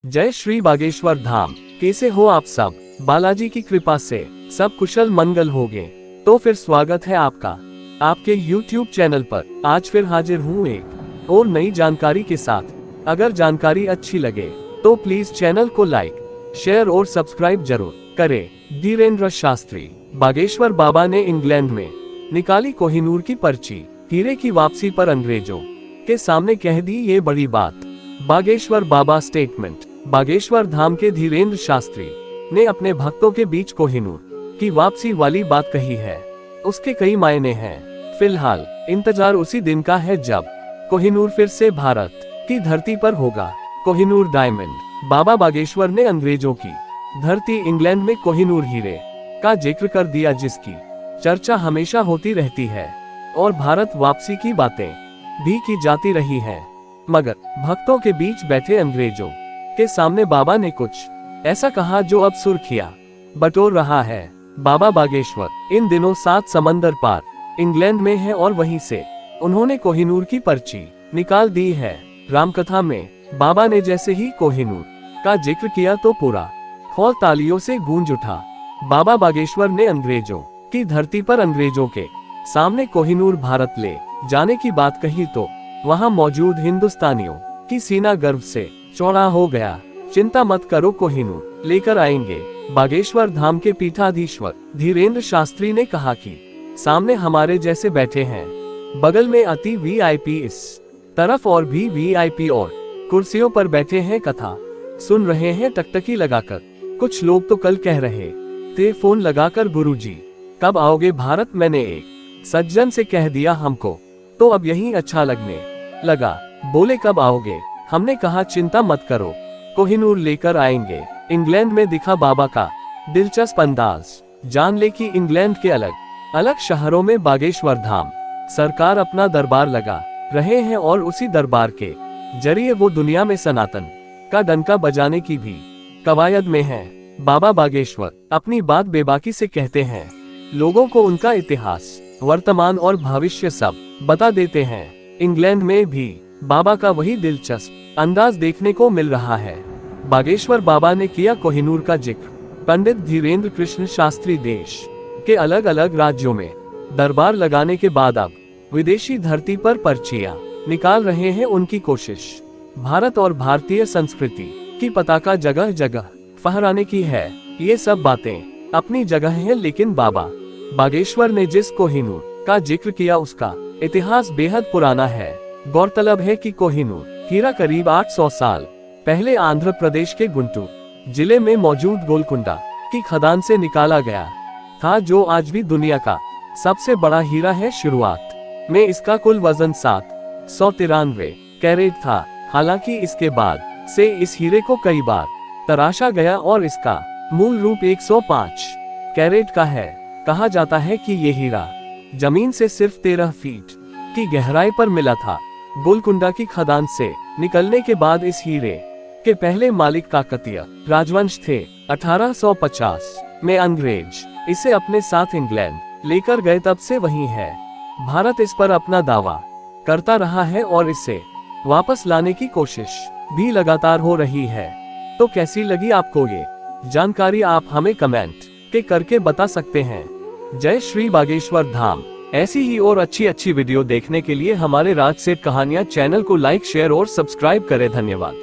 जय श्री बागेश्वर धाम। कैसे हो आप सब? बालाजी की कृपा से सब कुशल मंगल होंगे। तो फिर स्वागत है आपका आपके YouTube चैनल पर। आज फिर हाजिर हूँ एक और नई जानकारी के साथ। अगर जानकारी अच्छी लगे तो प्लीज चैनल को लाइक, शेयर और सब्सक्राइब जरूर करें। धीरेन्द्र शास्त्री बागेश्वर बाबा ने इंग्लैंड में निकाली कोहिनूर की पर्ची। हीरे की वापसी पर अंग्रेजों के सामने कह दी ये बड़ी बात। बागेश्वर बाबा स्टेटमेंट। बागेश्वर धाम के धीरेन्द्र शास्त्री ने अपने भक्तों के बीच कोहिनूर की वापसी वाली बात कही है। उसके कई मायने हैं। फिलहाल इंतजार उसी दिन का है जब कोहिनूर फिर से भारत की धरती पर होगा। कोहिनूर डायमंड। बाबा बागेश्वर ने अंग्रेजों की धरती इंग्लैंड में कोहिनूर हीरे का जिक्र कर दिया, जिसकी चर्चा हमेशा होती रहती है और भारत वापसी की बातें भी की जाती रही हैं। मगर भक्तों के बीच बैठे अंग्रेजों के सामने बाबा ने कुछ ऐसा कहा जो अब सुर्खियां बटोर रहा है। बाबा बागेश्वर इन दिनों 7 समंदर पार इंग्लैंड में है और वहीं से उन्होंने कोहिनूर की पर्ची निकाल दी है। रामकथा में बाबा ने जैसे ही कोहिनूर का जिक्र किया तो पूरा हॉल तालियों से गूंज उठा। बाबा बागेश्वर ने अंग्रेजों की धरती पर अंग्रेजों के सामने कोहिनूर भारत ले जाने की बात कही तो वहां मौजूद हिंदुस्तानियों की सीना गर्व से चौड़ा हो गया। चिंता मत करो, कोहिनूर लेकर आएंगे। बागेश्वर धाम के पीठाधीश्वर धीरेन्द्र शास्त्री ने कहा कि सामने हमारे जैसे बैठे हैं, बगल में अति वीआईपी इस तरफ और भी वीआईपी और कुर्सियों पर बैठे हैं, कथा सुन रहे हैं टकटकी लगाकर। कुछ लोग तो कल कह रहे थे फोन लगाकर, गुरुजी कब आओगे भारत? मैंने एक सज्जन से कह दिया हमको तो अब यही अच्छा लगने लगा। बोले कब आओगे? हमने कहा चिंता मत करो, कोहिनूर लेकर आएंगे। इंग्लैंड में दिखा बाबा का दिलचस्प अंदाज। जान ले कि इंग्लैंड के अलग अलग शहरों में बागेश्वर धाम सरकार अपना दरबार लगा रहे हैं और उसी दरबार के जरिए वो दुनिया में सनातन का डंका बजाने की भी कवायद में है। बाबा बागेश्वर अपनी बात बेबाकी से कहते हैं, लोगों को उनका इतिहास, वर्तमान और भविष्य सब बता देते हैं। इंग्लैंड में भी बाबा का वही दिलचस्प अंदाज देखने को मिल रहा है। बागेश्वर बाबा ने किया कोहिनूर का जिक्र। पंडित धीरेन्द्र कृष्ण शास्त्री देश के अलग अलग राज्यों में दरबार लगाने के बाद अब विदेशी धरती पर पर्चियां निकाल रहे हैं। उनकी कोशिश भारत और भारतीय संस्कृति की पताका जगह जगह फहराने की है। ये सब बातें अपनी जगह है, लेकिन बाबा बागेश्वर ने जिस कोहिनूर का जिक्र किया उसका इतिहास बेहद पुराना है। गौरतलब है कि कोहिनूर हीरा करीब 800 साल पहले आंध्र प्रदेश के गुंटूर जिले में मौजूद गोलकुंडा की खदान से निकाला गया था, जो आज भी दुनिया का सबसे बड़ा हीरा है। शुरुआत में इसका कुल वजन 793 कैरेट था। हालांकि इसके बाद से इस हीरे को कई बार तराशा गया और इसका मूल रूप 105 कैरेट का है। कहा जाता है कि ये हीरा जमीन से सिर्फ 13 फीट की गहराई पर मिला था। गोलकुंडा की खदान से निकलने के बाद इस हीरे के पहले मालिक काकतीय राजवंश थे। 1850 में अंग्रेज इसे अपने साथ इंग्लैंड लेकर गए, तब से वही है। भारत इस पर अपना दावा करता रहा है और इसे वापस लाने की कोशिश भी लगातार हो रही है। तो कैसी लगी आपको ये जानकारी? आप हमें कमेंट के करके बता सकते हैं। जय श्री बागेश्वर धाम। ऐसी ही और अच्छी वीडियो देखने के लिए हमारे राज सेठ कहानियां चैनल को लाइक, शेयर और सब्सक्राइब करें। धन्यवाद।